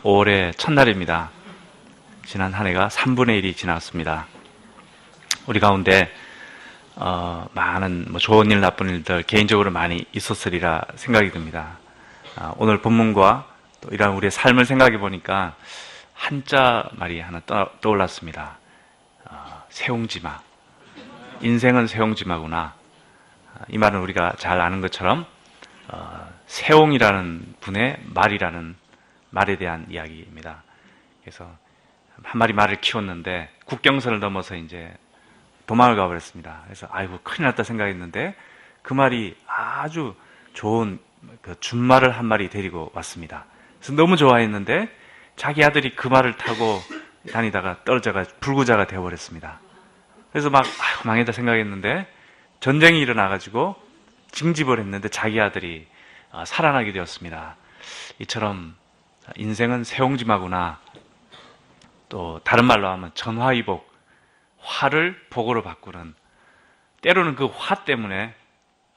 5월의 첫날입니다. 지난 한 해가 3분의 1이 지났습니다. 우리 가운데 많은 좋은 일, 나쁜 일들 개인적으로 많이 있었으리라 생각이 듭니다. 오늘 본문과 또 이런 우리의 삶을 생각해 보니까 한자 말이 하나 떠올랐습니다. 세옹지마. 인생은 세옹지마구나. 이 말은 우리가 잘 아는 것처럼 세옹이라는 분의 말이라는 말에 대한 이야기입니다. 그래서 한 마리 말을 키웠는데 국경선을 넘어서 이제 도망을 가버렸습니다. 그래서 아이고 큰일 났다 생각했는데 그 말이 아주 좋은 그 준말을 한 마리 데리고 왔습니다. 그래서 너무 좋아했는데 자기 아들이 그 말을 타고 다니다가 떨어져가 불구자가 되어버렸습니다. 그래서 막 아이고 망했다 생각했는데 전쟁이 일어나가지고 징집을 했는데 자기 아들이 살아나게 되었습니다. 이처럼 인생은 세옹지마구나. 또 다른 말로 하면 전화위복, 화를 복으로 바꾸는, 때로는 그 화 때문에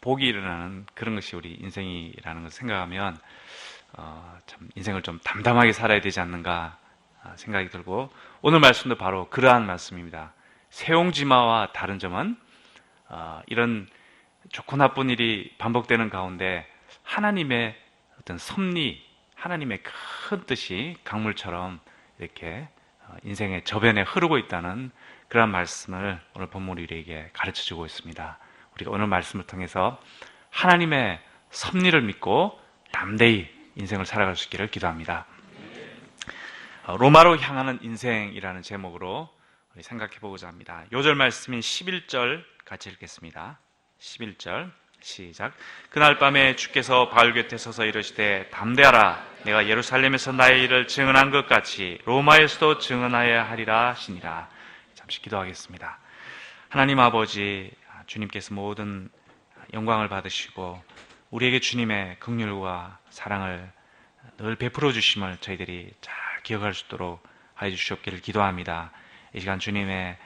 복이 일어나는 그런 것이 우리 인생이라는 것을 생각하면 참 인생을 좀 담담하게 살아야 되지 않는가 생각이 들고, 오늘 말씀도 바로 그러한 말씀입니다. 세옹지마와 다른 점은 이런 좋고 나쁜 일이 반복되는 가운데 하나님의 어떤 섭리, 하나님의 큰 뜻이 강물처럼 이렇게 인생의 저변에 흐르고 있다는 그런 말씀을 오늘 본문이 우리에게 가르쳐주고 있습니다. 우리가 오늘 말씀을 통해서 하나님의 섭리를 믿고 담대히 인생을 살아갈 수 있기를 기도합니다. 로마로 향하는 인생이라는 제목으로 우리 생각해 보고자 합니다. 요절 말씀인 11절 같이 읽겠습니다. 11절 시작. 그날 밤에 주께서 바울 곁에 서서 이르시되 담대하라, 내가 예루살렘에서 나의 일을 증언한 것 같이 로마에서도 증언하여야 하리라 하시니라. 잠시 기도하겠습니다. 하나님 아버지, 주님께서 모든 영광을 받으시고 우리에게 주님의 긍휼과 사랑을 늘 베풀어 주심을 저희들이 잘 기억할 수 있도록 하여 주시옵기를 기도합니다. 이 시간 주님의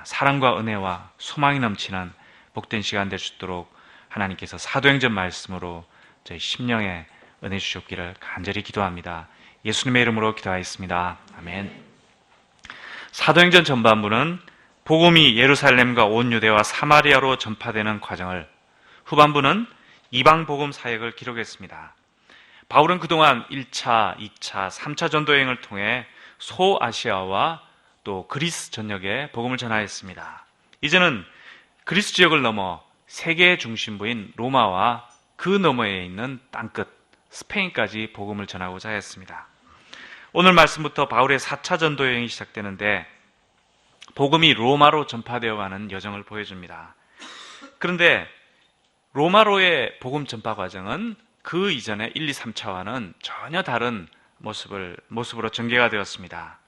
사랑과 은혜와 소망이 넘치는 복된 시간 될 수 있도록 하나님께서 사도행전 말씀으로 저희 심령에 은혜 주시옵기를 간절히 기도합니다. 예수님의 이름으로 기도하였습니다. 아멘. 사도행전 전반부는 복음이 예루살렘과 온 유대와 사마리아로 전파되는 과정을, 후반부는 이방 복음 사역을 기록했습니다. 바울은 그동안 1차, 2차, 3차 전도 여행을 통해 소아시아와 또 그리스 전역에 복음을 전하였습니다. 이제는 그리스 지역을 넘어 세계의 중심부인 로마와 그 너머에 있는 땅끝 스페인까지 복음을 전하고자 했습니다. 오늘 말씀부터 바울의 4차 전도 여행이 시작되는데 복음이 로마로 전파되어가는 여정을 보여줍니다. 그런데 로마로의 복음 전파 과정은 그 이전의 1, 2, 3차와는 전혀 다른 모습으로 전개가 되었습니다.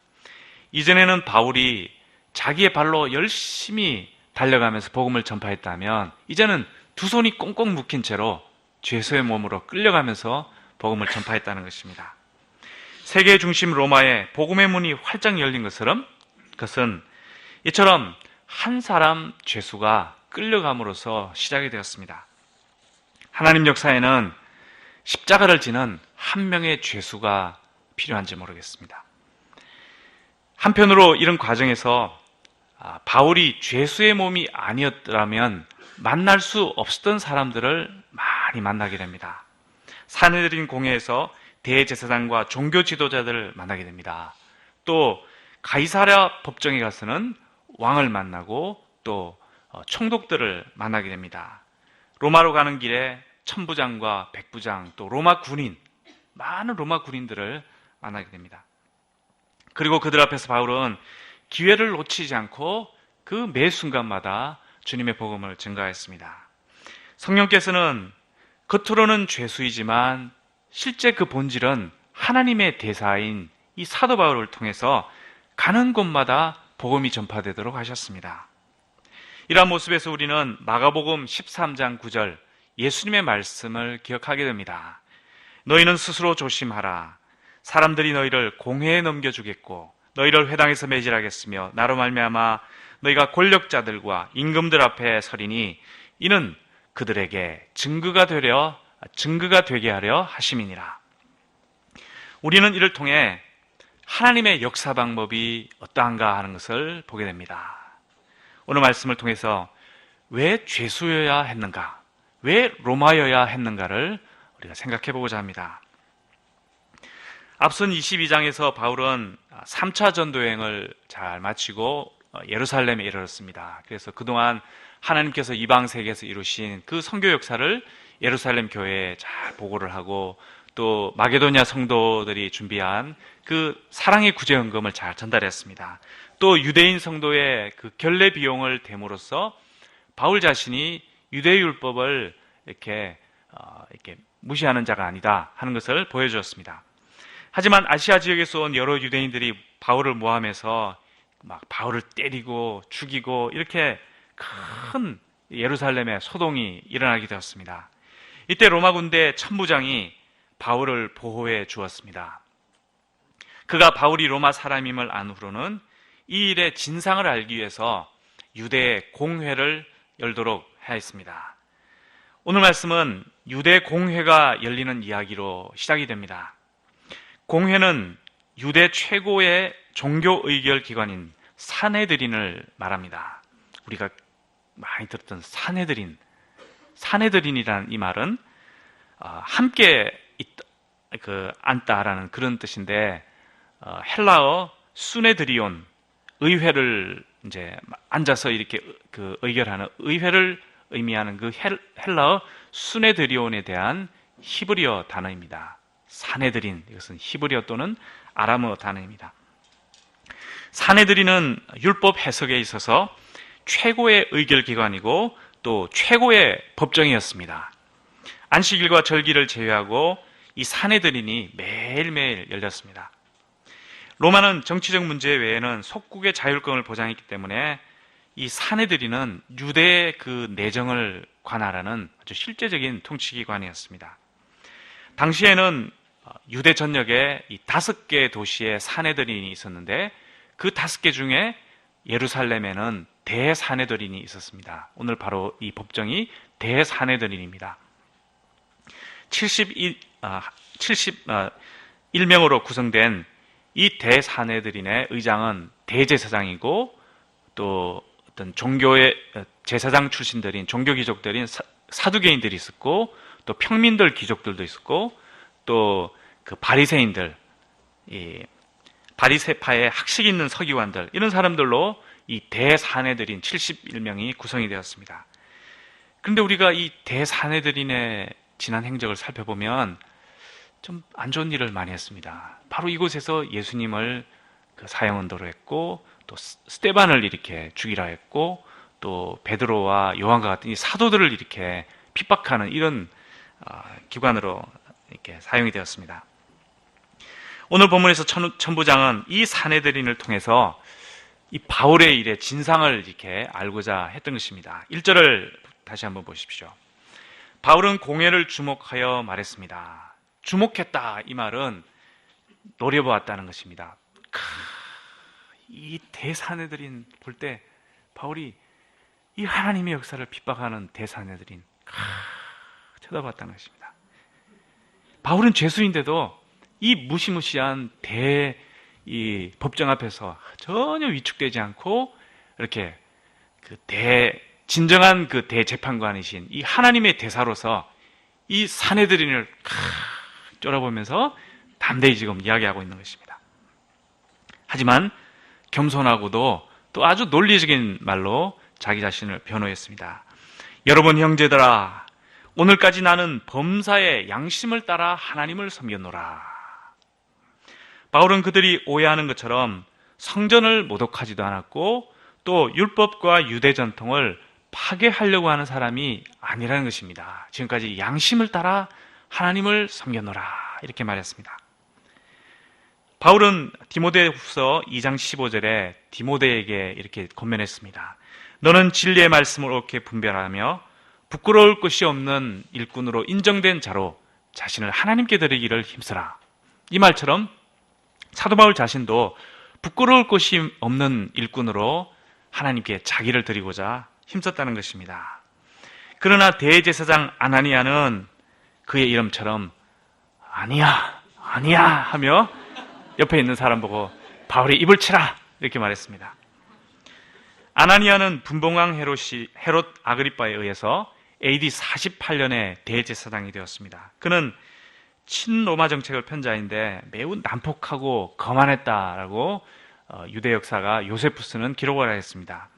이전에는 바울이 자기의 발로 열심히 달려가면서 복음을 전파했다면 이제는 두 손이 꽁꽁 묶인 채로 죄수의 몸으로 끌려가면서 복음을 전파했다는 것입니다. 세계 중심 로마에 복음의 문이 활짝 열린 것은 이처럼 한 사람 죄수가 끌려감으로써 시작이 되었습니다. 하나님 역사에는 십자가를 지는 한 명의 죄수가 필요한지 모르겠습니다. 한편으로 이런 과정에서 바울이 죄수의 몸이 아니었더라면 만날 수 없었던 사람들을 많이 만나게 됩니다. 사내들인 공회에서 대제사장과 종교 지도자들을 만나게 됩니다. 또 가이사랴 법정에 가서는 왕을 만나고 또 총독들을 만나게 됩니다. 로마로 가는 길에 천부장과 백부장, 또 로마 군인, 많은 로마 군인들을 만나게 됩니다. 그리고 그들 앞에서 바울은 기회를 놓치지 않고 그 매 순간마다 주님의 복음을 증거했습니다. 성령께서는 겉으로는 죄수이지만 실제 그 본질은 하나님의 대사인 이 사도 바울을 통해서 가는 곳마다 복음이 전파되도록 하셨습니다. 이러한 모습에서 우리는 마가복음 13장 9절 예수님의 말씀을 기억하게 됩니다. 너희는 스스로 조심하라. 사람들이 너희를 공회에 넘겨주겠고 너희를 회당에서 매질하겠으며 나로 말미암아 너희가 권력자들과 임금들 앞에 서리니 이는 그들에게 증거가 되게 하려 하심이니라. 우리는 이를 통해 하나님의 역사 방법이 어떠한가 하는 것을 보게 됩니다. 오늘 말씀을 통해서 왜 죄수여야 했는가, 왜 로마여야 했는가를 우리가 생각해 보고자 합니다. 앞선 22장에서 바울은 3차 전도여행을 잘 마치고 예루살렘에 이르렀습니다. 그래서 그동안 하나님께서 이방 세계에서 이루신 그 선교 역사를 예루살렘 교회에 잘 보고를 하고, 또 마게도냐 성도들이 준비한 그 사랑의 구제헌금을 잘 전달했습니다. 또 유대인 성도의 그 결례 비용을 댐으로써 바울 자신이 유대율법을 이렇게 무시하는 자가 아니다 하는 것을 보여주었습니다. 하지만 아시아 지역에서 온 여러 유대인들이 바울을 모함해서 막 바울을 때리고 죽이고, 이렇게 큰 예루살렘의 소동이 일어나게 되었습니다. 이때 로마 군대 천부장이 바울을 보호해 주었습니다. 그가 바울이 로마 사람임을 안 후로는 이 일의 진상을 알기 위해서 유대 공회를 열도록 하였습니다. 오늘 말씀은 유대 공회가 열리는 이야기로 시작이 됩니다. 공회는 유대 최고의 종교 의결 기관인 산헤드린을 말합니다. 우리가 많이 들었던 산헤드린이라는 이 말은 함께 앉다라는 그런 뜻인데, 헬라어 수네드리온, 의회를 이제 앉아서 이렇게 그 의결하는 의회를 의미하는 그 헬라어 수네드리온에 대한 히브리어 단어입니다. 산헤드린, 이것은 히브리어 또는 아람어 단어입니다. 산헤드린은 율법 해석에 있어서 최고의 의결기관이고 또 최고의 법정이었습니다. 안식일과 절기를 제외하고 이 산헤드린이 매일매일 열렸습니다. 로마는 정치적 문제 외에는 속국의 자율권을 보장했기 때문에 이 산헤드린은 유대의 그 내정을 관할하는 아주 실제적인 통치기관이었습니다. 당시에는 유대 전역에 이 5개 도시에 산헤드린이 있었는데, 그 5개 중에 예루살렘에는 대산헤드린이 있었습니다. 오늘 바로 이 법정이 대산헤드린입니다. 71명으로 구성된 이 대산헤드린의 의장은 대제사장이고, 또 어떤 종교의 제사장 출신들인 종교 귀족들인 사두개인들이 있었고, 또 평민들 귀족들도 있었고, 또 그 바리새인들, 이 바리새파의 학식 있는 서기관들, 이런 사람들로 이 대산헤드린 71명이 구성이 되었습니다. 그런데 우리가 이 대산헤드린의 지난 행적을 살펴보면 좀 안 좋은 일을 많이 했습니다. 바로 이곳에서 예수님을 그 사형언도로 했고, 또 스데반을 이렇게 죽이라 했고, 또 베드로와 요한과 같은 이 사도들을 이렇게 핍박하는 이런 기관으로 이렇게 사용이 되었습니다. 오늘 본문에서 천부장은 이 산헤드린을 통해서 이 바울의 일의 진상을 이렇게 알고자 했던 것입니다. 1절을 다시 한번 보십시오. 바울은 공회를 주목하여 말했습니다. 주목했다, 이 말은 노려보았다는 것입니다. 이 대산헤드린 볼 때 바울이 이 하나님의 역사를 핍박하는 대산헤드린 쳐다봤다는 것입니다. 바울은 죄수인데도 이 무시무시한 이 법정 앞에서 전혀 위축되지 않고 이렇게 진정한 그 대재판관이신 이 하나님의 대사로서 이 산헤드린을 쫄아보면서 담대히 지금 이야기하고 있는 것입니다. 하지만 겸손하고도 또 아주 논리적인 말로 자기 자신을 변호했습니다. 여러분 형제들아, 오늘까지 나는 범사의 양심을 따라 하나님을 섬겼노라. 바울은 그들이 오해하는 것처럼 성전을 모독하지도 않았고, 또 율법과 유대 전통을 파괴하려고 하는 사람이 아니라는 것입니다. 지금까지 양심을 따라 하나님을 섬겼노라, 이렇게 말했습니다. 바울은 디모데후서 2장 15절에 디모데에게 이렇게 권면했습니다. 너는 진리의 말씀을 옳게 분별하며 부끄러울 것이 없는 일꾼으로 인정된 자로 자신을 하나님께 드리기를 힘쓰라. 이 말처럼 사도 바울 자신도 부끄러울 것이 없는 일꾼으로 하나님께 자기를 드리고자 힘썼다는 것입니다. 그러나 대제사장 아나니아는 그의 이름처럼 아니야 아니야 하며 옆에 있는 사람 보고 바울이 입을 치라 이렇게 말했습니다. 아나니아는 분봉왕 헤롯 아그리빠에 의해서 AD 48년에 대제사장이 되었습니다. 그는 친로마 정책을 편 자인데 매우 난폭하고 거만했다라고 유대 역사가 요세푸스는 기록을 했습니다.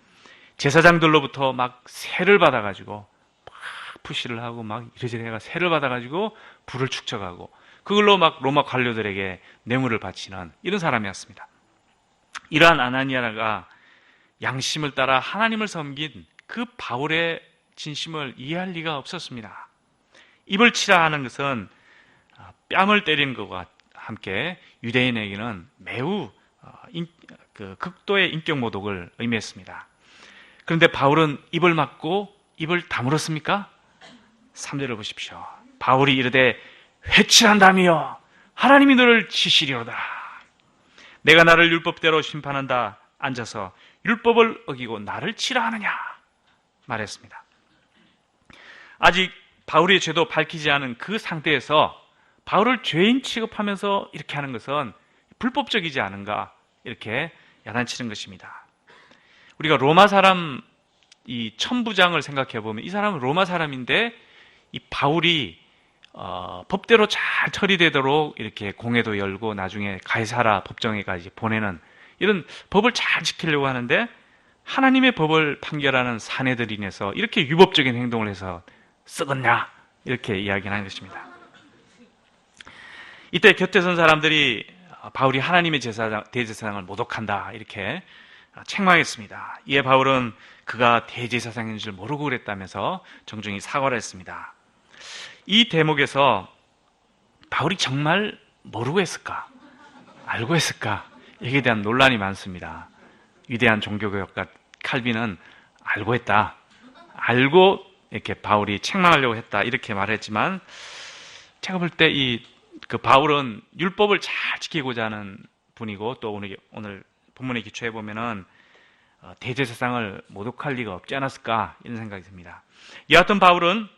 제사장들로부터 막 세를 받아가지고 막 푸시를 하고 막 이러저러 해가 세를 받아가지고 불을 축적하고 그걸로 막 로마 관료들에게 뇌물을 바치는 이런 사람이었습니다. 이러한 아나니아가 양심을 따라 하나님을 섬긴 그 바울의 진심을 이해할 리가 없었습니다. 입을 치라 하는 것은 뺨을 때리는 것과 함께 유대인에게는 매우 극도의 인격 모독을 의미했습니다. 그런데 바울은 입을 막고 입을 다물었습니까? 3절을 보십시오. 바울이 이르되 회칠한다며 하나님이 너를 치시리로다. 내가 나를 율법대로 심판한다 앉아서 율법을 어기고 나를 치라 하느냐 말했습니다. 아직 바울의 죄도 밝히지 않은 그 상태에서 바울을 죄인 취급하면서 이렇게 하는 것은 불법적이지 않은가 이렇게 야단치는 것입니다. 우리가 로마 사람 이 천부장을 생각해 보면 이 사람은 로마 사람인데 이 바울이 법대로 잘 처리되도록 이렇게 공회도 열고 나중에 가이사라 법정에까지 보내는 이런 법을 잘 지키려고 하는데 하나님의 법을 판결하는 사내들 인해서 이렇게 유법적인 행동을 해서 썩었냐 이렇게 이야기하는 것입니다. 이때 곁에 선 사람들이 바울이 하나님의 대제사장을 모독한다 이렇게 책망했습니다. 이에 바울은 그가 대제사장인 줄 모르고 그랬다면서 정중히 사과를 했습니다. 이 대목에서 바울이 정말 모르고 했을까? 알고 했을까? 여기에 대한 논란이 많습니다. 위대한 종교개혁가 칼빈은 알고 했다. 알고 이렇게 바울이 책망하려고 했다. 이렇게 말했지만 제가 볼 때 그 바울은 율법을 잘 지키고자 하는 분이고 또 오늘 본문에 기초해 보면은 대제사장을 모독할 리가 없지 않았을까 이런 생각이 듭니다. 여하튼 바울은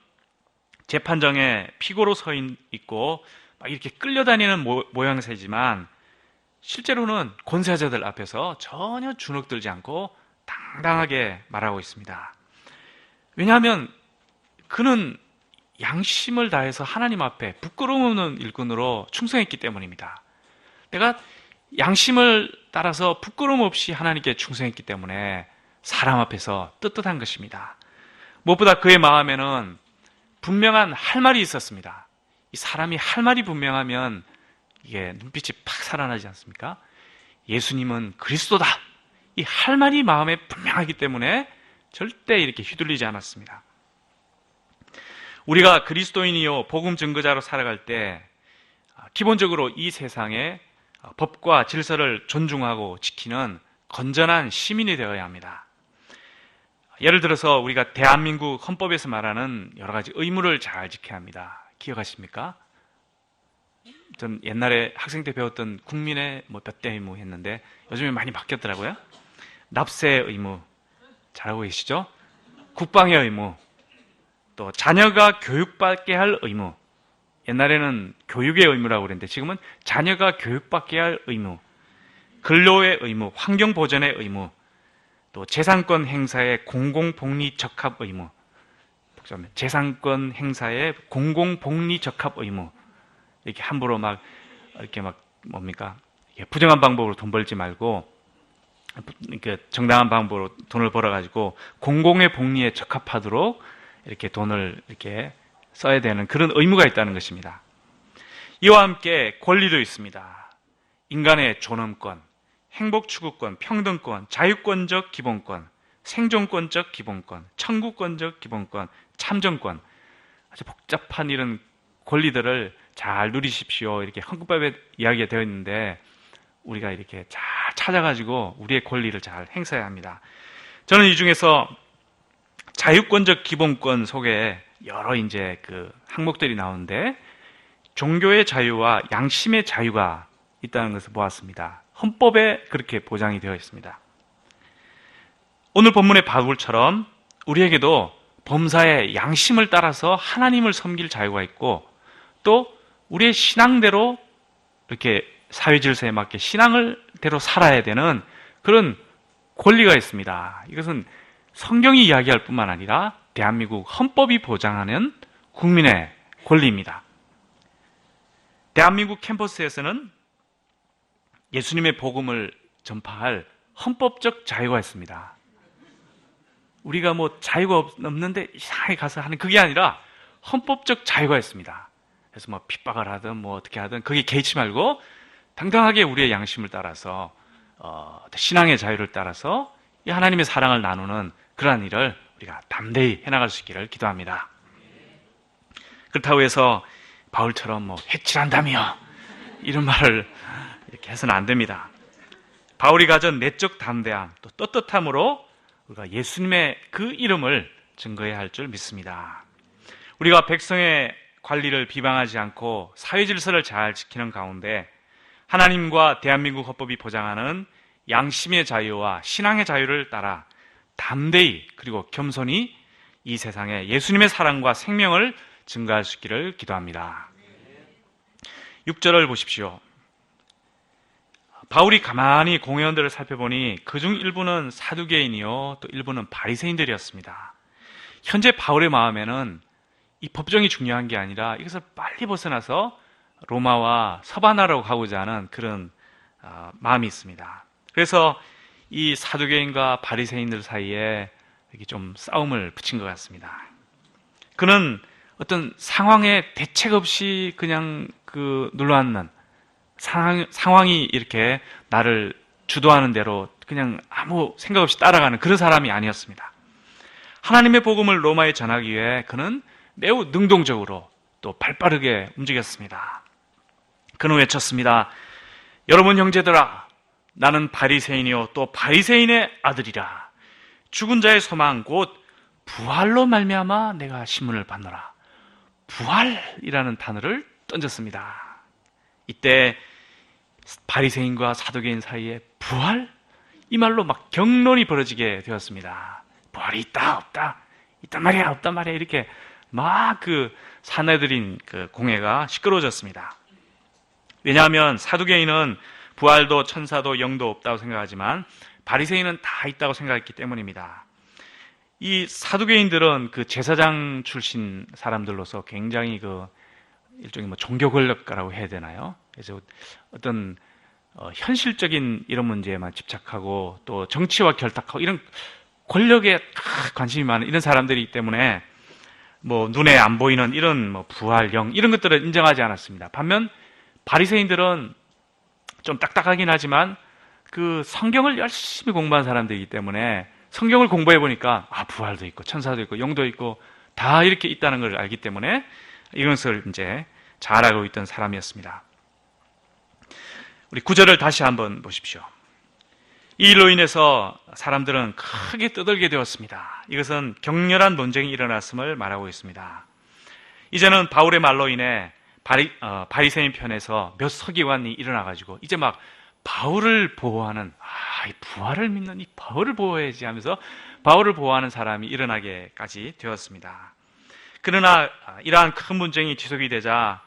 재판정에 피고로 서 있고 막 이렇게 끌려다니는 모양새지만 실제로는 권세자들 앞에서 전혀 주눅들지 않고 당당하게 말하고 있습니다. 왜냐하면 그는 양심을 다해서 하나님 앞에 부끄러움 없는 일꾼으로 충성했기 때문입니다. 내가 양심을 따라서 부끄러움 없이 하나님께 충성했기 때문에 사람 앞에서 떳떳한 것입니다. 무엇보다 그의 마음에는 분명한 할 말이 있었습니다. 이 사람이 할 말이 분명하면 이게 눈빛이 팍 살아나지 않습니까? 예수님은 그리스도다. 이 할 말이 마음에 분명하기 때문에 절대 이렇게 휘둘리지 않았습니다. 우리가 그리스도인이요 복음 증거자로 살아갈 때 기본적으로 이 세상에 법과 질서를 존중하고 지키는 건전한 시민이 되어야 합니다. 예를 들어서 우리가 대한민국 헌법에서 말하는 여러 가지 의무를 잘 지켜야 합니다. 기억하십니까? 전 옛날에 학생 때 배웠던 국민의 몇 대 의무 했는데 요즘에 많이 바뀌었더라고요. 납세 의무 잘하고 계시죠? 국방의 의무, 또 자녀가 교육받게 할 의무. 옛날에는 교육의 의무라고 그랬는데 지금은 자녀가 교육받게 할 의무, 근로의 의무, 환경보전의 의무, 또 재산권 행사의 공공복리적합 의무, 재산권 행사의 공공복리적합 의무. 이렇게 함부로 부정한 방법으로 돈 벌지 말고 정당한 방법으로 돈을 벌어가지고 공공의 복리에 적합하도록 이렇게 돈을 이렇게 써야 되는 그런 의무가 있다는 것입니다. 이와 함께 권리도 있습니다. 인간의 존엄권, 행복추구권, 평등권, 자유권적 기본권, 생존권적 기본권, 청구권적 기본권, 참정권, 아주 복잡한 이런 권리들을 잘 누리십시오. 이렇게 헌법에 이야기가 되어 있는데 우리가 이렇게 잘 찾아가지고 우리의 권리를 잘 행사해야 합니다. 저는 이 중에서 자유권적 기본권 속에 여러 그 항목들이 나오는데 종교의 자유와 양심의 자유가 있다는 것을 보았습니다. 헌법에 그렇게 보장이 되어 있습니다. 오늘 본문의 바울처럼 우리에게도 범사의 양심을 따라서 하나님을 섬길 자유가 있고 또 우리의 신앙대로 이렇게 사회 질서에 맞게 신앙을대로 살아야 되는 그런 권리가 있습니다. 이것은 성경이 이야기할 뿐만 아니라 대한민국 헌법이 보장하는 국민의 권리입니다. 대한민국 캠퍼스에서는 예수님의 복음을 전파할 헌법적 자유가 있습니다. 우리가 뭐 자유가 없는데 이상하게 가서 하는 그게 아니라 헌법적 자유가 있습니다. 그래서 뭐 핍박을 하든 뭐 어떻게 하든 거기에 개의치 말고 당당하게 우리의 양심을 따라서 신앙의 자유를 따라서 이 하나님의 사랑을 나누는 그러한 일을 우리가 담대히 해나갈 수 있기를 기도합니다. 그렇다고 해서 바울처럼 뭐 회칠한다며 이런 말을 이렇게 해서는 안 됩니다. 바울이 가진 내적 담대함 또 떳떳함으로 우리가 예수님의 그 이름을 증거해야 할 줄 믿습니다. 우리가 백성의 관리를 비방하지 않고 사회 질서를 잘 지키는 가운데 하나님과 대한민국 헌법이 보장하는 양심의 자유와 신앙의 자유를 따라 담대히 그리고 겸손히 이 세상에 예수님의 사랑과 생명을 증거할 수 있기를 기도합니다. 6절을 보십시오. 바울이 가만히 공회원들을 살펴보니 그중 일부는 사두개인이요 또 일부는 바리새인들이었습니다. 현재 바울의 마음에는 이 법정이 중요한 게 아니라 이것을 빨리 벗어나서 로마와 서바나로 가고자 하는 그런 마음이 있습니다. 그래서 이 사두개인과 바리새인들 사이에 이렇게 좀 싸움을 붙인 것 같습니다. 그는 어떤 상황에 대책 없이 그냥 눌러앉는 상황이 이렇게 나를 주도하는 대로 그냥 아무 생각 없이 따라가는 그런 사람이 아니었습니다. 하나님의 복음을 로마에 전하기 위해 그는 매우 능동적으로 또 발빠르게 움직였습니다. 그는 외쳤습니다. 여러분 형제들아, 나는 바리새인이요 또 바리새인의 아들이라. 죽은 자의 소망 곧 부활로 말미암아 내가 신문을 받노라. 부활이라는 단어를 던졌습니다. 이때 바리새인과 사두개인 사이에 부활? 이 말로 막 격론이 벌어지게 되었습니다. 부활이 있다 없다? 있단 말이야 없단 말이야 이렇게 막 사내들인 공회가 시끄러워졌습니다. 왜냐하면 사두개인은 부활도 천사도 영도 없다고 생각하지만 바리새인은 다 있다고 생각했기 때문입니다. 이 사두개인들은 제사장 출신 사람들로서 굉장히 일종의 종교 권력가라고 해야 되나요? 그래서 어떤 현실적인 이런 문제에만 집착하고 또 정치와 결탁하고 이런 권력에 관심이 많은 이런 사람들이기 때문에 뭐 눈에 안 보이는 이런 부활, 영 이런 것들을 인정하지 않았습니다. 반면 바리새인들은 좀 딱딱하긴 하지만 성경을 열심히 공부한 사람들이기 때문에 성경을 공부해 보니까 부활도 있고 천사도 있고 영도 있고 다 이렇게 있다는 걸 알기 때문에 이것을 이제 잘 알고 있던 사람이었습니다. 우리 9절을 다시 한번 보십시오. 이 일로 인해서 사람들은 크게 떠들게 되었습니다. 이것은 격렬한 논쟁이 일어났음을 말하고 있습니다. 이제는 바울의 말로 인해 바리새인 편에서 몇 서기관이 일어나가지고 이제 막 바울을 보호하는 이 부활을 믿는 이 바울을 보호해야지 하면서 바울을 보호하는 사람이 일어나게까지 되었습니다. 그러나 이러한 큰 문쟁이 지속이 되자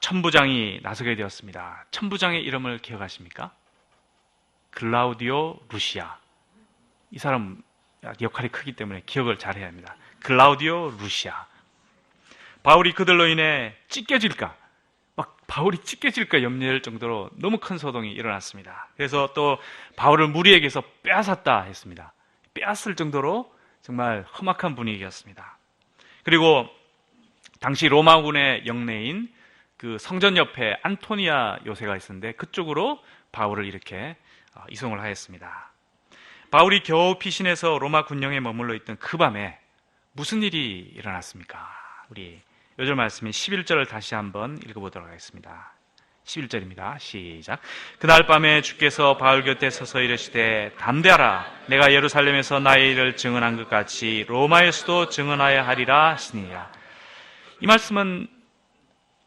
천부장이 나서게 되었습니다. 천부장의 이름을 기억하십니까? 글라우디오 루시아. 이 사람 역할이 크기 때문에 기억을 잘해야 합니다. 글라우디오 루시아. 바울이 그들로 인해 찢겨질까, 바울이 찢겨질까 염려할 정도로 너무 큰 소동이 일어났습니다. 그래서 또 바울을 무리에게서 빼앗았다 했습니다. 빼앗을 정도로 정말 험악한 분위기였습니다. 그리고 당시 로마군의 영내인 성전 옆에 안토니아 요새가 있었는데 그쪽으로 바울을 이렇게 이송을 하였습니다. 바울이 겨우 피신해서 로마 군영에 머물러 있던 그 밤에 무슨 일이 일어났습니까? 우리 요절 말씀인 11절을 다시 한번 읽어보도록 하겠습니다. 11절입니다. 시작. 그날 밤에 주께서 바울 곁에 서서 이르시되 담대하라. 내가 예루살렘에서 나의 일을 증언한 것 같이 로마에서도 증언하여 하리라 하시니라. 이 말씀은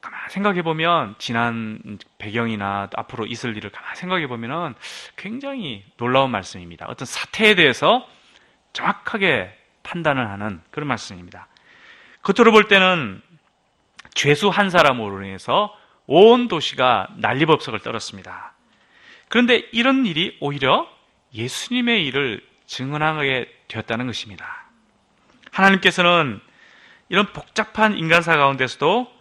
가만히 생각해보면 지난 배경이나 앞으로 있을 일을 가만히 생각해보면 굉장히 놀라운 말씀입니다. 어떤 사태에 대해서 정확하게 판단을 하는 그런 말씀입니다. 겉으로 볼 때는 죄수 한 사람으로 인해서 온 도시가 난리법석을 떨었습니다. 그런데 이런 일이 오히려 예수님의 일을 증언하게 되었다는 것입니다. 하나님께서는 이런 복잡한 인간사 가운데서도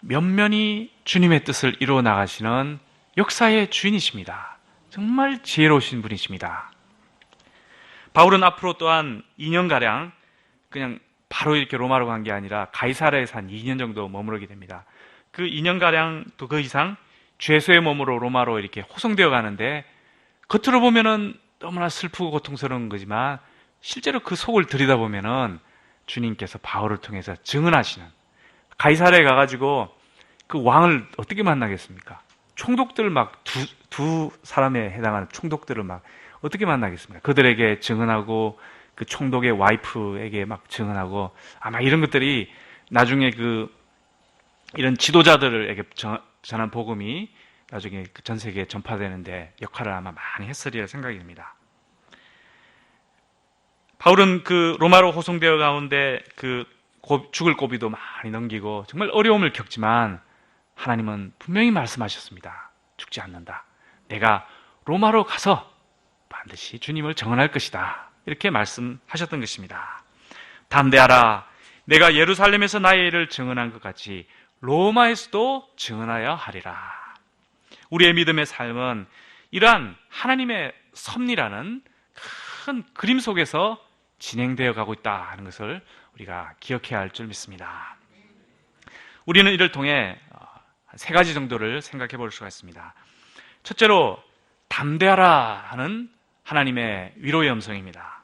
면면히 주님의 뜻을 이루어 나가시는 역사의 주인이십니다. 정말 지혜로우신 분이십니다. 바울은 앞으로 또한 2년가량 그냥 바로 이렇게 로마로 간 게 아니라 가이사랴에서 한 2년 정도 머무르게 됩니다. 그 2년가량 또 그 이상 죄수의 몸으로 로마로 이렇게 호송되어 가는데, 겉으로 보면은 너무나 슬프고 고통스러운 거지만 실제로 그 속을 들여다보면은 주님께서 바울을 통해서 증언하시는, 가이사랴에 가가지고 그 왕을 어떻게 만나겠습니까? 총독들 막 두 사람에 해당하는 총독들을 막 어떻게 만나겠습니까? 그들에게 증언하고 그 총독의 와이프에게 막 증언하고, 아마 이런 것들이 나중에 이런 지도자들에게 전한 복음이 나중에 전 세계에 전파되는데 역할을 아마 많이 했으리라 생각이 듭니다. 바울은 그 로마로 호송되어 가운데 죽을 고비도 많이 넘기고 정말 어려움을 겪지만 하나님은 분명히 말씀하셨습니다. 죽지 않는다. 내가 로마로 가서 반드시 주님을 증언할 것이다. 이렇게 말씀하셨던 것입니다. 담대하라. 내가 예루살렘에서 나의 일을 증언한 것 같이 로마에서도 증언하여 하리라. 우리의 믿음의 삶은 이러한 하나님의 섭리라는 큰 그림 속에서 진행되어 가고 있다 하는 것을 우리가 기억해야 할 줄 믿습니다. 우리는 이를 통해 세 가지 정도를 생각해 볼 수가 있습니다. 첫째로 담대하라 하는 하나님의 위로의 음성입니다.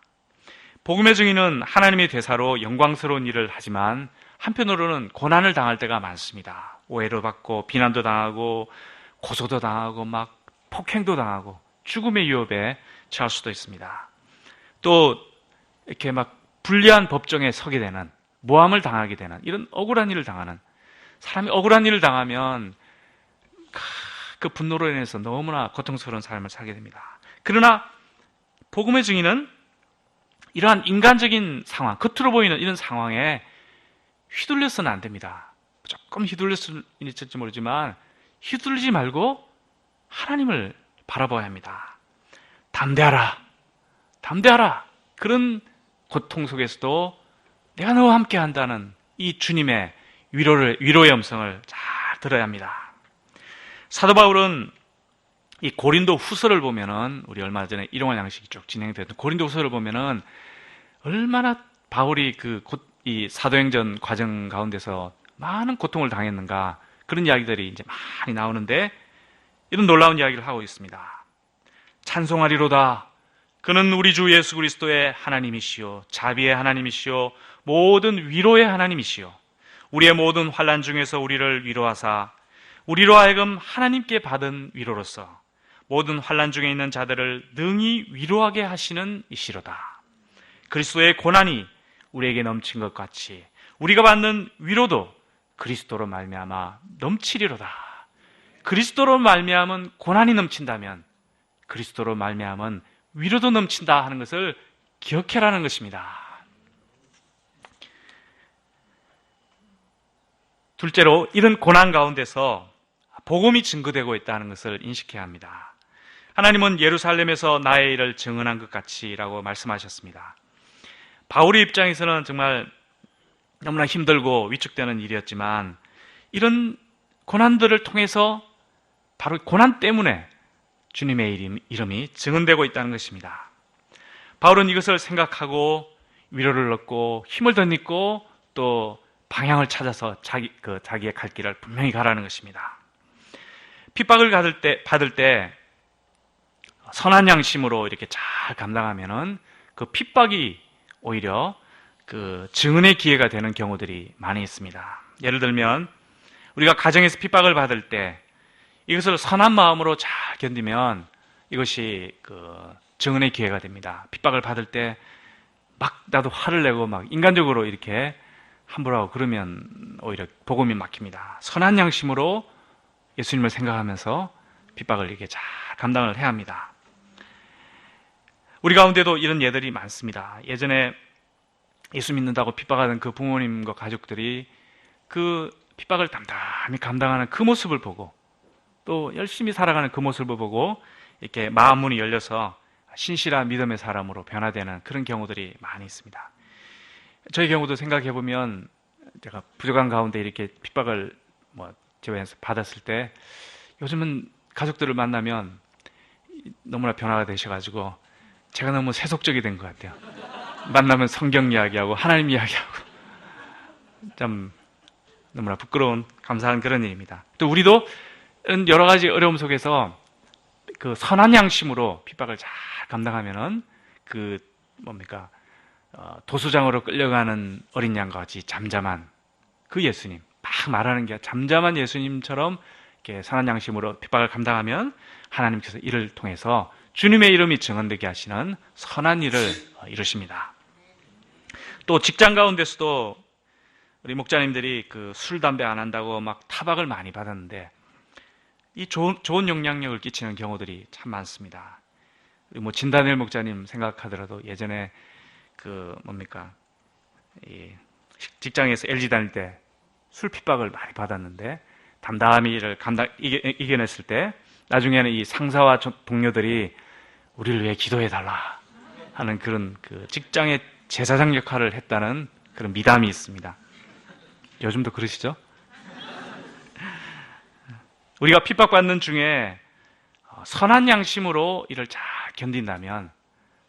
복음의 증인은 하나님의 대사로 영광스러운 일을 하지만 한편으로는 고난을 당할 때가 많습니다. 오해를 받고 비난도 당하고 고소도 당하고 막 폭행도 당하고 죽음의 위협에 처할 수도 있습니다. 또 이렇게 막 불리한 법정에 서게 되는, 모함을 당하게 되는 이런 억울한 일을 당하는, 사람이 억울한 일을 당하면 그 분노로 인해서 너무나 고통스러운 삶을 살게 됩니다. 그러나 복음의 증인은 이러한 인간적인 상황, 겉으로 보이는 이런 상황에 휘둘려서는 안 됩니다. 조금 휘둘릴 수 있을지 모르지만 휘둘리지 말고 하나님을 바라봐야 합니다. 담대하라. 담대하라. 그런 고통 속에서도 내가 너와 함께 한다는 이 주님의 위로의 음성을 잘 들어야 합니다. 사도 바울은 이 고린도 후서를 보면은, 우리 얼마 전에 일용할 양식이 쭉 진행됐던 고린도 후서를 보면은 얼마나 바울이 이 사도행전 과정 가운데서 많은 고통을 당했는가, 그런 이야기들이 이제 많이 나오는데 이런 놀라운 이야기를 하고 있습니다. 찬송하리로다. 그는 우리 주 예수 그리스도의 하나님이시요 자비의 하나님이시요 모든 위로의 하나님이시요 우리의 모든 환난 중에서 우리를 위로하사 우리로 하여금 하나님께 받은 위로로서 모든 환난 중에 있는 자들을 능히 위로하게 하시는 이시로다. 그리스도의 고난이 우리에게 넘친 것 같이 우리가 받는 위로도 그리스도로 말미암아 넘치리로다. 그리스도로 말미암은 고난이 넘친다면 그리스도로 말미암은 위로도 넘친다 하는 것을 기억해라는 것입니다. 둘째로, 이런 고난 가운데서 복음이 증거되고 있다는 것을 인식해야 합니다. 하나님은 예루살렘에서 나의 일을 증언한 것 같이라고 말씀하셨습니다. 바울의 입장에서는 정말 너무나 힘들고 위축되는 일이었지만 이런 고난들을 통해서 바로 고난 때문에 주님의 이름이 증언되고 있다는 것입니다. 바울은 이것을 생각하고 위로를 얻고 힘을 덧입고 또 방향을 찾아서 자기의 갈 길을 분명히 가라는 것입니다. 핍박을 받을 때 선한 양심으로 이렇게 잘 감당하면은 그 핍박이 오히려 그 증언의 기회가 되는 경우들이 많이 있습니다. 예를 들면 우리가 가정에서 핍박을 받을 때 이것을 선한 마음으로 잘 견디면 이것이 그 증언의 기회가 됩니다. 핍박을 받을 때 막 나도 화를 내고 막 인간적으로 이렇게 함부로 하고 그러면 오히려 복음이 막힙니다. 선한 양심으로 예수님을 생각하면서 핍박을 이렇게 잘 감당을 해야 합니다. 우리 가운데도 이런 예들이 많습니다. 예전에 예수 믿는다고 핍박하던 그 부모님과 가족들이 그 핍박을 담담히 감당하는 그 모습을 보고 또 열심히 살아가는 그 모습을 보고 이렇게 마음 문이 열려서 신실한 믿음의 사람으로 변화되는 그런 경우들이 많이 있습니다. 저의 경우도 생각해 보면 제가 부족한 가운데 이렇게 핍박을 주변에서 받았을 때 요즘은 가족들을 만나면 너무나 변화가 되셔가지고 제가 너무 세속적이 된 것 같아요. 만나면 성경 이야기하고 하나님 이야기하고 참 너무나 부끄러운 감사한 그런 일입니다. 또 우리도 여러 가지 어려움 속에서 그 선한 양심으로 핍박을 잘 감당하면은 도수장으로 끌려가는 어린 양과 같이 잠잠한 그 예수님, 막 말하는 게 잠잠한 예수님처럼 이렇게 선한 양심으로 핍박을 감당하면 하나님께서 이를 통해서 주님의 이름이 증언되게 하시는 선한 일을 이루십니다. 또 직장 가운데서도 우리 목자님들이 그 술, 담배 안 한다고 막 타박을 많이 받았는데 이 좋은 영향력을 끼치는 경우들이 참 많습니다. 우리 진다니엘 목자님 생각하더라도 예전에 직장에서 LG 다닐 때 술 핍박을 많이 받았는데 담담히 이를 이겨냈을 때 나중에는 이 상사와 동료들이 우리를 위해 기도해달라 하는 그런 직장의 제사장 역할을 했다는 그런 미담이 있습니다. 요즘도 그러시죠? 우리가 핍박받는 중에 선한 양심으로 이를 잘 견딘다면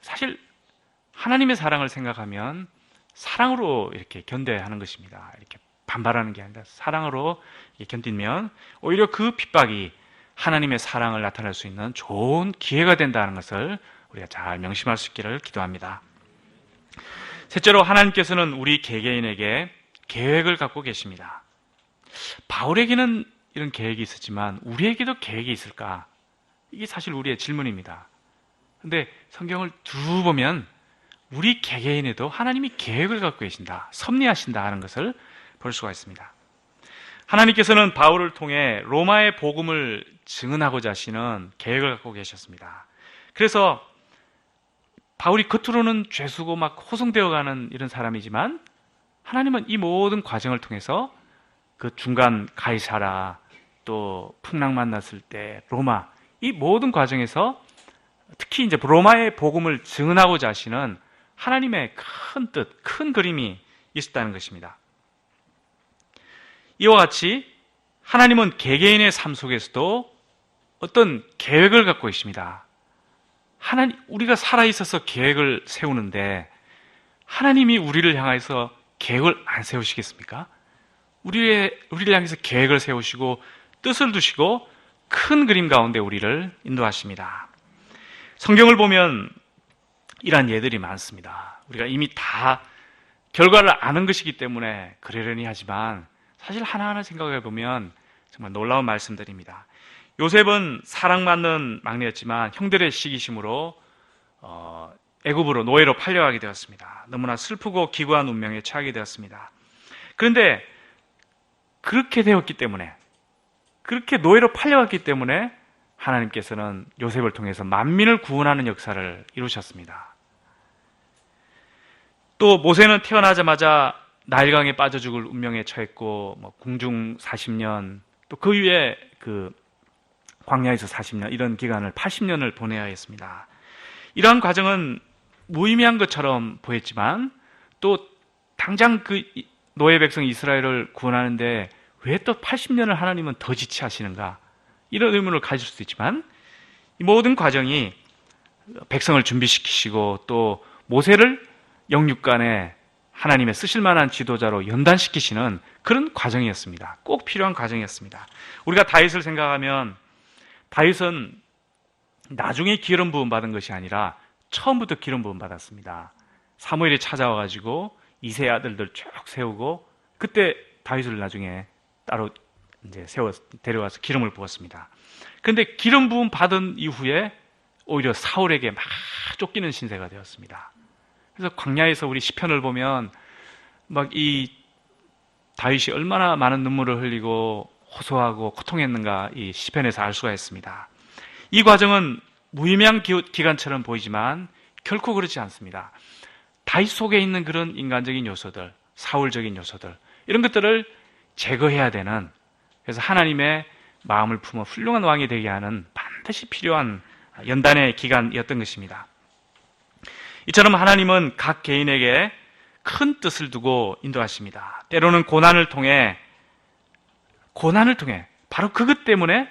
사실 하나님의 사랑을 생각하면 사랑으로 이렇게 견뎌야 하는 것입니다. 이렇게 반발하는 게 아니라 사랑으로 견디면 오히려 그 핍박이 하나님의 사랑을 나타낼 수 있는 좋은 기회가 된다는 것을 우리가 잘 명심할 수 있기를 기도합니다. 셋째로 하나님께서는 우리 개개인에게 계획을 갖고 계십니다. 바울에게는 이런 계획이 있었지만 우리에게도 계획이 있을까? 이게 사실 우리의 질문입니다. 그런데 성경을 두루 보면 우리 개개인에도 하나님이 계획을 갖고 계신다, 섭리하신다 하는 것을 볼 수가 있습니다. 하나님께서는 바울을 통해 로마의 복음을 증언하고자 하시는 계획을 갖고 계셨습니다. 그래서 바울이 겉으로는 죄수고 막 호송되어가는 이런 사람이지만 하나님은 이 모든 과정을 통해서 그 중간 가이사라 또 풍랑 만났을 때 로마 이 모든 과정에서 특히 이제 로마의 복음을 증언하고자 하시는 하나님의 큰 뜻, 큰 그림이 있었다는 것입니다. 이와 같이 하나님은 개개인의 삶 속에서도 어떤 계획을 갖고 계십니다. 우리가 살아있어서 계획을 세우는데 하나님이 우리를 향해서 계획을 안 세우시겠습니까? 우리를 향해서 계획을 세우시고 뜻을 두시고 큰 그림 가운데 우리를 인도하십니다. 성경을 보면 이러한 예들이 많습니다. 우리가 이미 다 결과를 아는 것이기 때문에 그러려니 하지만 사실 하나하나 생각해 보면 정말 놀라운 말씀들입니다. 요셉은 사랑받는 막내였지만 형들의 시기심으로 애굽으로 노예로 팔려가게 되었습니다. 너무나 슬프고 기구한 운명에 처하게 되었습니다. 그런데 그렇게 되었기 때문에, 그렇게 노예로 팔려갔기 때문에 하나님께서는 요셉을 통해서 만민을 구원하는 역사를 이루셨습니다. 또 모세는 태어나자마자 나일강에 빠져 죽을 운명에 처했고 궁중 40년 또 그 위에 광야에서 40년 이런 기간을 80년을 보내야 했습니다. 이러한 과정은 무의미한 것처럼 보였지만 또 당장 그 노예 백성 이스라엘을 구원하는데 왜 또 80년을 하나님은 더 지체하시는가? 이런 의문을 가질 수도 있지만 이 모든 과정이 백성을 준비시키시고 또 모세를 영육간에 하나님의 쓰실 만한 지도자로 연단시키시는 그런 과정이었습니다. 꼭 필요한 과정이었습니다. 우리가 다윗을 생각하면 다윗은 나중에 기름 부음 받은 것이 아니라 처음부터 기름 부음 받았습니다. 사무엘이 찾아와가지고 이세 아들들 쭉 세우고 그때 다윗을 나중에 따로 이제 데려와서 기름을 부었습니다. 그런데 기름 부음 받은 이후에 오히려 사울에게 막 쫓기는 신세가 되었습니다. 그래서 광야에서 우리 시편을 보면 막 이 다윗이 얼마나 많은 눈물을 흘리고 호소하고 고통했는가 이 시편에서 알 수가 있습니다. 이 과정은 무의미한 기간처럼 보이지만 결코 그렇지 않습니다. 다윗 속에 있는 그런 인간적인 요소들, 사울적인 요소들 이런 것들을 제거해야 되는, 그래서 하나님의 마음을 품어 훌륭한 왕이 되게 하는 반드시 필요한 연단의 기간이었던 것입니다. 이처럼 하나님은 각 개인에게 큰 뜻을 두고 인도하십니다. 때로는 고난을 통해 바로 그것 때문에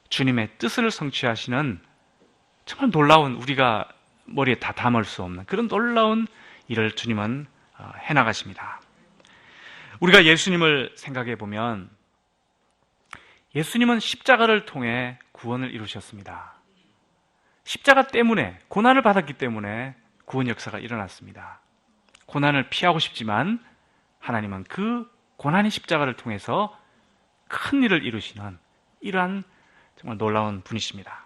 주님의 뜻을 성취하시는 정말 놀라운, 우리가 머리에 다 담을 수 없는 그런 놀라운 일을 주님은 해나가십니다. 우리가 예수님을 생각해 보면 예수님은 십자가를 통해 구원을 이루셨습니다. 십자가 때문에, 고난을 받았기 때문에 구원 역사가 일어났습니다. 고난을 피하고 싶지만 하나님은 그 고난의 십자가를 통해서 큰 일을 이루시는 이러한 정말 놀라운 분이십니다.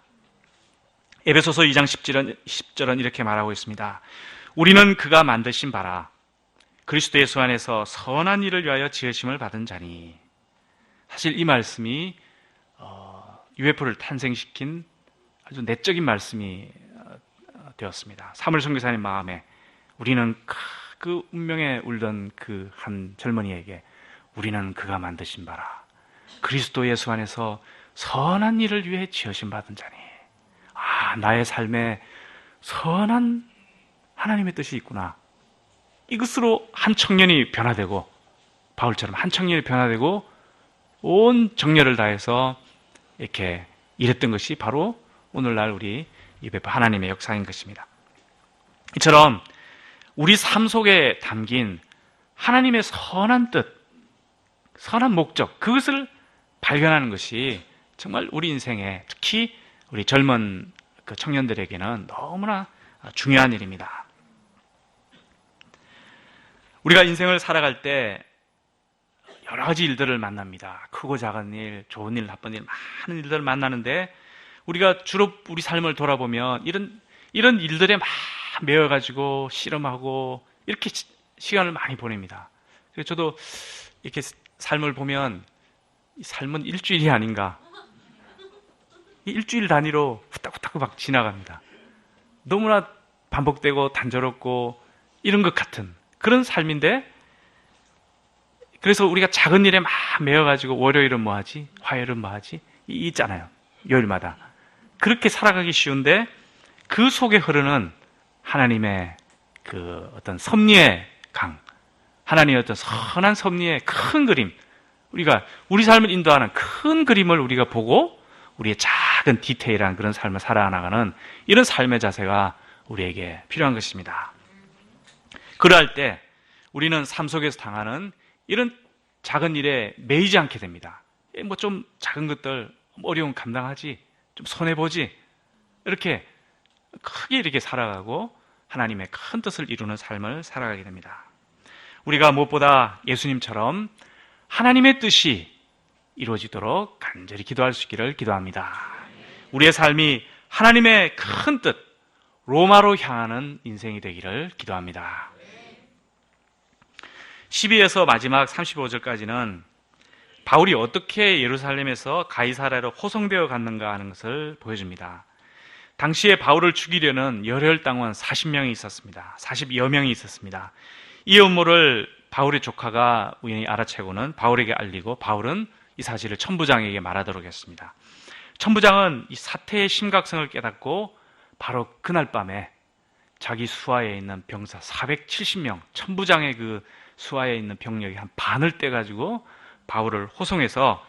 에베소서 2장 10절은 이렇게 말하고 있습니다. 우리는 그가 만드신 바라 그리스도 예수 안에서 선한 일을 위하여 지으심을 받은 자니. 사실 이 말씀이 UFO를 탄생시킨 아주 내적인 말씀이 되었습니다. 사무엘 선교사님 마음에 우리는 그 운명에 울던 그 한 젊은이에게 우리는 그가 만드신 바라 그리스도 예수 안에서 선한 일을 위해 지으심 받은 자니. 나의 삶에 선한 하나님의 뜻이 있구나. 이것으로 한 청년이 변화되고, 바울처럼 한 청년이 변화되고 온 정열을 다해서 이렇게 일했던 것이 바로 오늘날 우리 예배파 하나님의 역사인 것입니다. 이처럼 우리 삶 속에 담긴 하나님의 선한 뜻, 선한 목적, 그것을 발견하는 것이 정말 우리 인생에, 특히 우리 젊은 그 청년들에게는 너무나 중요한 일입니다. 우리가 인생을 살아갈 때 여러 가지 일들을 만납니다. 크고 작은 일, 좋은 일, 나쁜 일, 많은 일들을 만나는데 우리가 주로 우리 삶을 돌아보면 이런 일들에 막 매여가지고 실험하고 이렇게 시간을 많이 보냅니다. 그래서 저도 이렇게 삶을 보면 이 삶은 일주일이 아닌가. 이 일주일 단위로 후딱후딱 막 지나갑니다. 너무나 반복되고 단조롭고 이런 것 같은 그런 삶인데, 그래서 우리가 작은 일에 막 매여가지고 월요일은 뭐 하지? 화요일은 뭐 하지? 있잖아요. 요일마다. 그렇게 살아가기 쉬운데 그 속에 흐르는 하나님의 그 어떤 섭리의 강, 하나님의 어떤 선한 섭리의 큰 그림, 우리가 우리 삶을 인도하는 큰 그림을 우리가 보고 우리의 작은 디테일한 그런 삶을 살아나가는 이런 삶의 자세가 우리에게 필요한 것입니다. 그러할 때 우리는 삶 속에서 당하는 이런 작은 일에 매이지 않게 됩니다. 뭐 좀 작은 것들 어려움 감당하지, 좀 손해보지, 이렇게 크게 이렇게 살아가고 하나님의 큰 뜻을 이루는 삶을 살아가게 됩니다. 우리가 무엇보다 예수님처럼 하나님의 뜻이 이루어지도록 간절히 기도할 수 있기를 기도합니다. 우리의 삶이 하나님의 큰 뜻, 로마로 향하는 인생이 되기를 기도합니다. 12에서 마지막 35절까지는 바울이 어떻게 예루살렘에서 가이사랴로 호송되어 갔는가 하는 것을 보여줍니다. 당시에 바울을 죽이려는 열혈당원 40명이 있었습니다. 40여 명이 있었습니다. 이 음모를 바울의 조카가 우연히 알아채고는 바울에게 알리고 바울은 이 사실을 천부장에게 말하도록 했습니다. 천부장은 이 사태의 심각성을 깨닫고 바로 그날 밤에 자기 수하에 있는 병사 470명, 천부장의 그 수하에 있는 병력이 한 반을 떼가지고 바울을 호송해서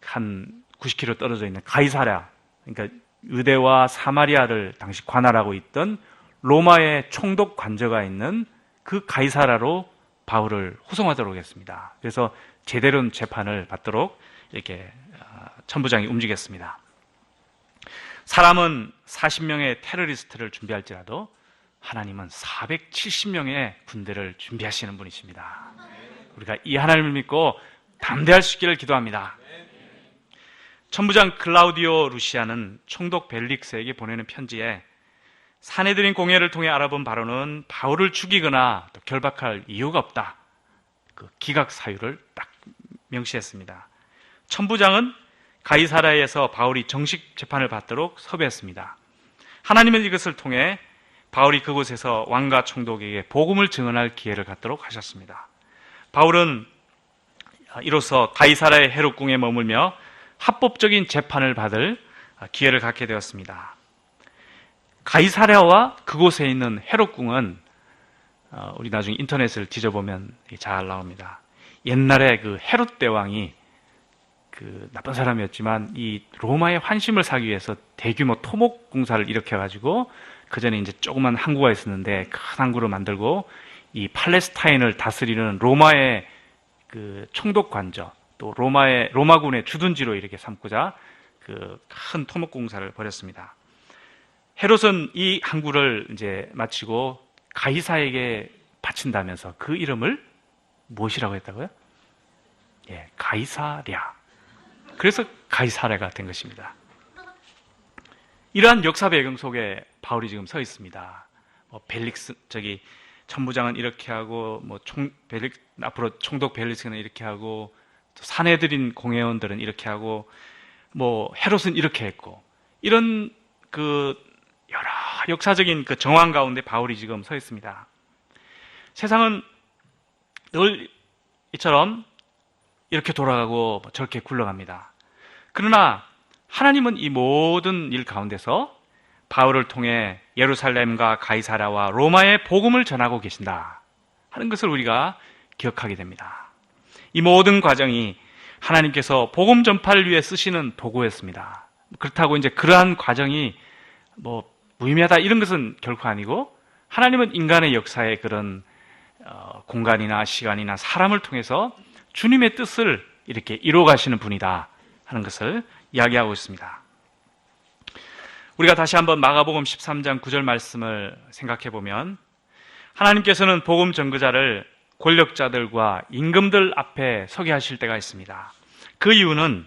한 90km 떨어져 있는 가이사랴, 그러니까 유대와 사마리아를 당시 관할하고 있던 로마의 총독 관저가 있는 그 가이사랴로 바울을 호송하도록 했습니다. 그래서 제대로 재판을 받도록 이렇게 천부장이 움직였습니다. 사람은 40명의 테러리스트를 준비할지라도 하나님은 470명의 군대를 준비하시는 분이십니다. 우리가 이 하나님을 믿고 담대할 수 있기를 기도합니다. 천부장 클라우디오 루시아는 총독 벨릭스에게 보내는 편지에 사내들인 공회를 통해 알아본 바로는 바울을 죽이거나 또 결박할 이유가 없다. 그 기각 사유를 딱 명시했습니다. 천부장은 가이사랴에서 바울이 정식 재판을 받도록 섭외했습니다. 하나님은 이것을 통해 바울이 그곳에서 왕과 총독에게 복음을 증언할 기회를 갖도록 하셨습니다. 바울은 이로써 가이사랴의 헤롯궁에 머물며 합법적인 재판을 받을 기회를 갖게 되었습니다. 가이사랴와 그곳에 있는 헤롯궁은 우리 나중에 인터넷을 뒤져보면 잘 나옵니다. 옛날에 그 헤롯 대왕이 그 나쁜 사람이었지만 이 로마의 환심을 사기 위해서 대규모 토목 공사를 일으켜가지고 그 전에 이제 조그만 항구가 있었는데 큰 항구를 만들고 이 팔레스타인을 다스리는 로마의 그 총독 관저 또 로마군의 주둔지로 이렇게 삼고자 그 큰 토목 공사를 벌였습니다. 헤롯은 이 항구를 이제 마치고 가이사에게 바친다면서 그 이름을 무엇이라고 했다고요? 예, 가이사랴. 그래서 가이사랴가 된 것입니다. 이러한 역사 배경 속에 바울이 지금 서 있습니다. 벨릭스 천부장은 이렇게 하고 앞으로 총독 벨릭스는 이렇게 하고 또 사내들인 공회원들은 이렇게 하고 헤롯은 이렇게 했고 이런 그 여러 역사적인 그 정황 가운데 바울이 지금 서 있습니다. 세상은 늘 이처럼 이렇게 돌아가고 저렇게 굴러갑니다. 그러나 하나님은 이 모든 일 가운데서 바울을 통해 예루살렘과 가이사랴와 로마의 복음을 전하고 계신다 하는 것을 우리가 기억하게 됩니다. 이 모든 과정이 하나님께서 복음 전파를 위해 쓰시는 도구였습니다. 그렇다고 이제 그러한 과정이 무의미하다 이런 것은 결코 아니고 하나님은 인간의 역사에 그런 공간이나 시간이나 사람을 통해서 주님의 뜻을 이렇게 이루어가시는 분이다 하는 것을 이야기하고 있습니다. 우리가 다시 한번 마가복음 13장 9절 말씀을 생각해 보면 하나님께서는 복음 전거자를 권력자들과 임금들 앞에 서게 하실 때가 있습니다. 그 이유는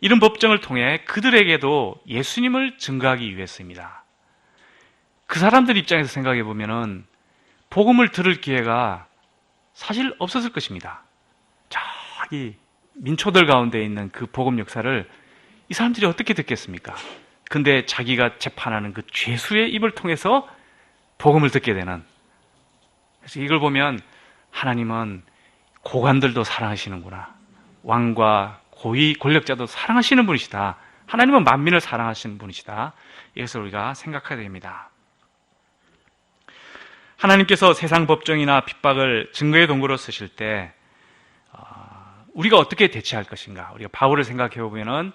이런 법정을 통해 그들에게도 예수님을 증거하기 위해서입니다. 그 사람들 입장에서 생각해 보면은 복음을 들을 기회가 사실 없었을 것입니다. 저기 민초들 가운데 있는 그 복음 역사를 이 사람들이 어떻게 듣겠습니까? 근데 자기가 재판하는 그 죄수의 입을 통해서 복음을 듣게 되는. 그래서 이걸 보면 하나님은 고관들도 사랑하시는구나. 왕과 고위 권력자도 사랑하시는 분이시다. 하나님은 만민을 사랑하시는 분이시다. 이것을 우리가 생각해야 됩니다. 하나님께서 세상 법정이나 핍박을 증거의 도구로 쓰실 때 우리가 어떻게 대처할 것인가? 우리가 바울을 생각해 보면은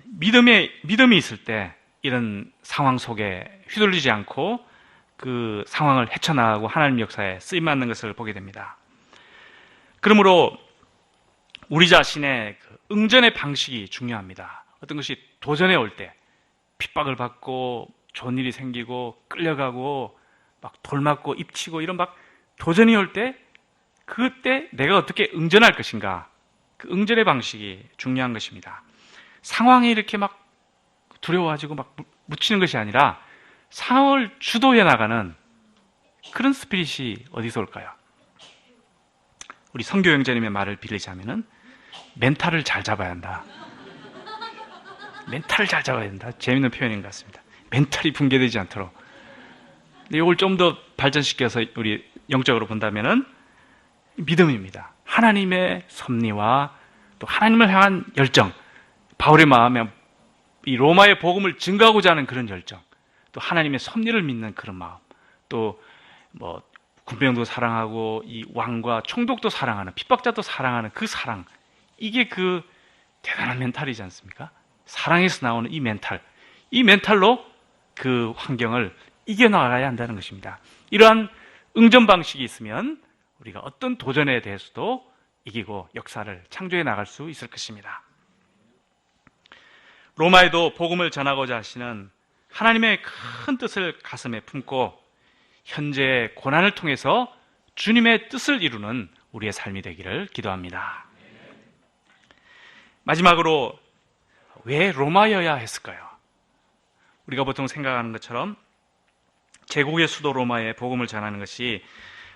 믿음이 있을 때 이런 상황 속에 휘둘리지 않고 그 상황을 헤쳐나가고 하나님 역사에 쓰임받는 것을 보게 됩니다. 그러므로 우리 자신의 그 응전의 방식이 중요합니다. 어떤 것이 도전에 올 때 핍박을 받고 좋은 일이 생기고 끌려가고 막 돌맞고 입치고 이런 막 도전이 올 때 그때 내가 어떻게 응전할 것인가? 그 응전의 방식이 중요한 것입니다. 상황이 이렇게 막 두려워가지고 막 묻히는 것이 아니라 상황을 주도해 나가는 그런 스피릿이 어디서 올까요? 우리 선교 형제님의 말을 빌리자면은 멘탈을 잘 잡아야 한다. 멘탈을 잘 잡아야 된다. 재밌는 표현인 것 같습니다. 멘탈이 붕괴되지 않도록. 근데 이걸 좀 더 발전시켜서 우리 영적으로 본다면은 믿음입니다. 하나님의 섭리와 또 하나님을 향한 열정, 바울의 마음에 이 로마의 복음을 증거하고자 하는 그런 열정, 또 하나님의 섭리를 믿는 그런 마음, 또 군병도 사랑하고 이 왕과 총독도 사랑하는, 핍박자도 사랑하는 그 사랑, 이게 그 대단한 멘탈이지 않습니까? 사랑에서 나오는 이 멘탈로 그 환경을 이겨나가야 한다는 것입니다. 이러한 응전 방식이 있으면 우리가 어떤 도전에 대해서도 이기고 역사를 창조해 나갈 수 있을 것입니다. 로마에도 복음을 전하고자 하시는 하나님의 큰 뜻을 가슴에 품고 현재의 고난을 통해서 주님의 뜻을 이루는 우리의 삶이 되기를 기도합니다. 마지막으로 왜 로마여야 했을까요? 우리가 보통 생각하는 것처럼 제국의 수도 로마에 복음을 전하는 것이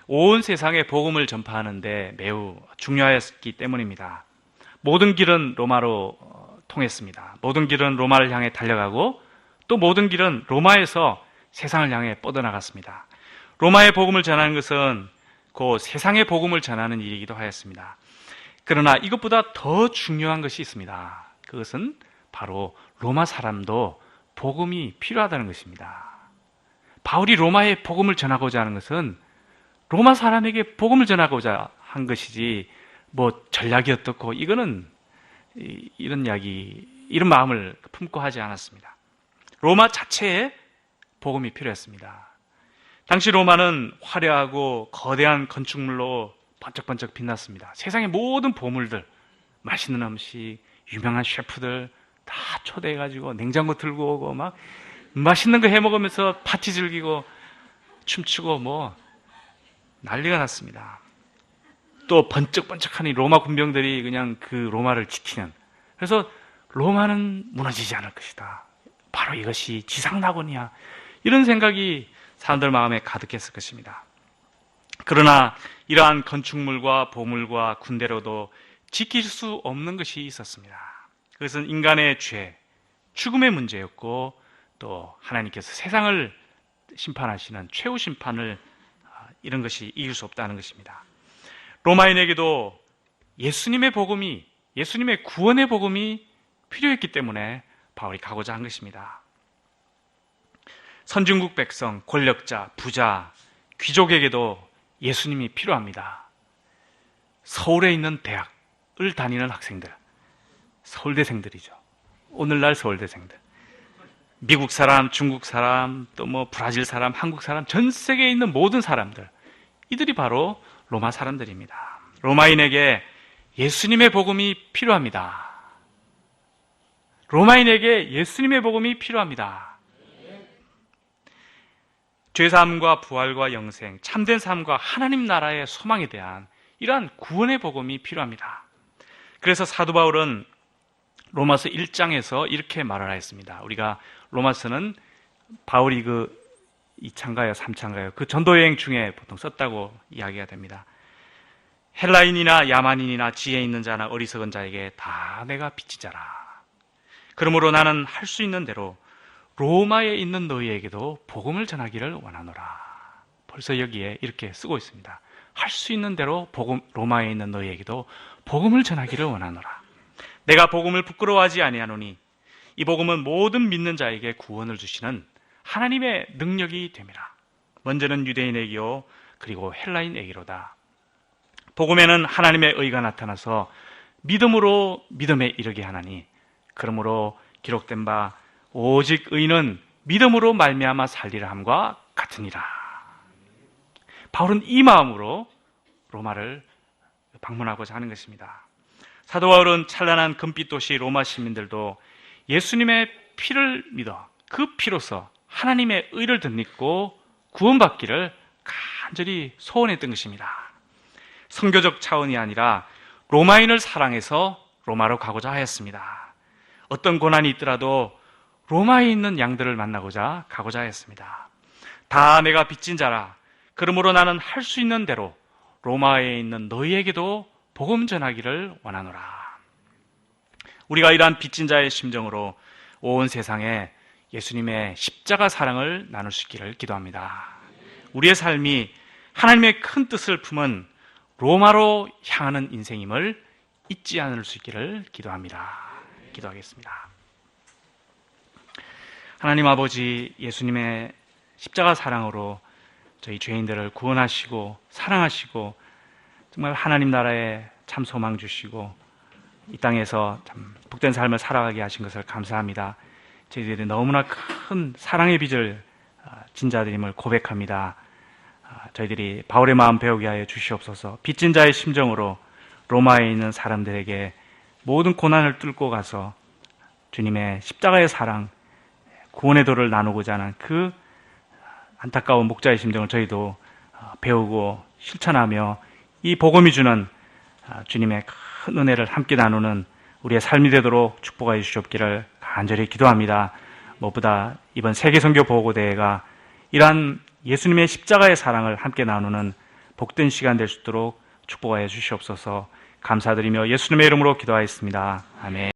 온 세상에 복음을 전파하는 데 매우 중요했기 때문입니다. 모든 길은 로마로 통했습니다. 모든 길은 로마를 향해 달려가고 또 모든 길은 로마에서 세상을 향해 뻗어나갔습니다. 로마의 복음을 전하는 것은 그 세상의 복음을 전하는 일이기도 하였습니다. 그러나 이것보다 더 중요한 것이 있습니다. 그것은 바로 로마 사람도 복음이 필요하다는 것입니다. 바울이 로마에 복음을 전하고자 하는 것은 로마 사람에게 복음을 전하고자 한 것이지 뭐 전략이 어떻고 이거는 이런 마음을 품고 하지 않았습니다. 로마 자체에 복음이 필요했습니다. 당시 로마는 화려하고 거대한 건축물로 번쩍번쩍 빛났습니다. 세상의 모든 보물들, 맛있는 음식, 유명한 셰프들 다 초대해가지고 냉장고 들고 오고 막 맛있는 거 해먹으면서 파티 즐기고 춤추고 뭐 난리가 났습니다. 또 번쩍번쩍하니 로마 군병들이 그냥 그 로마를 지키는, 그래서 로마는 무너지지 않을 것이다. 바로 이것이 지상낙원이야. 이런 생각이 사람들 마음에 가득했을 것입니다. 그러나 이러한 건축물과 보물과 군대로도 지킬 수 없는 것이 있었습니다. 그것은 인간의 죄, 죽음의 문제였고 또 하나님께서 세상을 심판하시는 최후 심판을 이런 것이 이길 수 없다는 것입니다. 로마인에게도 예수님의 복음이, 예수님의 구원의 복음이 필요했기 때문에 바울이 가고자 한 것입니다. 선진국 백성, 권력자, 부자, 귀족에게도 예수님이 필요합니다. 서울에 있는 대학을 다니는 학생들, 서울대생들이죠. 오늘날 서울대생들. 미국 사람, 중국 사람, 또 뭐 브라질 사람, 한국 사람, 전 세계에 있는 모든 사람들, 이들이 바로 로마 사람들입니다. 로마인에게 예수님의 복음이 필요합니다. 로마인에게 예수님의 복음이 필요합니다. 죄사함과 부활과 영생, 참된 삶과 하나님 나라의 소망에 대한 이러한 구원의 복음이 필요합니다. 그래서 사도 바울은 로마서 1장에서 이렇게 말을 하였습니다. 우리가 로마서는 바울이 2차인가요? 3차인가요? 그 전도여행 중에 보통 썼다고 이야기가 됩니다. 헬라인이나 야만인이나 지혜 있는 자나 어리석은 자에게 다 내가 빚지자라. 그러므로 나는 할 수 있는 대로 로마에 있는 너희에게도 복음을 전하기를 원하노라. 벌써 여기에 이렇게 쓰고 있습니다. 할 수 있는 대로 로마에 있는 너희에게도 복음을 전하기를 원하노라. 내가 복음을 부끄러워하지 아니하노니 이 복음은 모든 믿는 자에게 구원을 주시는 하나님의 능력이 됨이라. 먼저는 유대인에게요 그리고 헬라인에게로다. 복음에는 하나님의 의가 나타나서 믿음으로 믿음에 이르게 하나니 그러므로 기록된 바 오직 의는 믿음으로 말미암아 살리라 함과 같으니라. 바울은 이 마음으로 로마를 방문하고자 하는 것입니다. 사도 바울은 찬란한 금빛 도시 로마 시민들도 예수님의 피를 믿어 그 피로서 하나님의 의를 덧입고 구원받기를 간절히 소원했던 것입니다. 선교적 차원이 아니라 로마인을 사랑해서 로마로 가고자 하였습니다. 어떤 고난이 있더라도 로마에 있는 양들을 만나고자 가고자 하였습니다. 다 내가 빚진 자라. 그러므로 나는 할 수 있는 대로 로마에 있는 너희에게도 복음 전하기를 원하노라. 우리가 이러한 빚진 자의 심정으로 온 세상에 예수님의 십자가 사랑을 나눌 수 있기를 기도합니다. 우리의 삶이 하나님의 큰 뜻을 품은 로마로 향하는 인생임을 잊지 않을 수 있기를 기도합니다. 기도하겠습니다. 하나님 아버지, 예수님의 십자가 사랑으로 저희 죄인들을 구원하시고 사랑하시고 정말 하나님 나라에 참 소망 주시고 이 땅에서 참 복된 삶을 살아가게 하신 것을 감사합니다. 저희들이 너무나 큰 사랑의 빚을 진 자들임을 고백합니다. 저희들이 바울의 마음 배우게 하여 주시옵소서. 빚진 자의 심정으로 로마에 있는 사람들에게 모든 고난을 뚫고 가서 주님의 십자가의 사랑, 구원의 도를 나누고자 하는 그 안타까운 목자의 심정을 저희도 배우고 실천하며 이 복음이 주는 주님의 큰 은혜를 함께 나누는 우리의 삶이 되도록 축복하여 주시옵기를 간절히 기도합니다. 무엇보다 이번 세계선교보고대회가 이러한 예수님의 십자가의 사랑을 함께 나누는 복된 시간 될 수 있도록 축복하여 주시옵소서. 감사드리며 예수님의 이름으로 기도하였습니다. 아멘.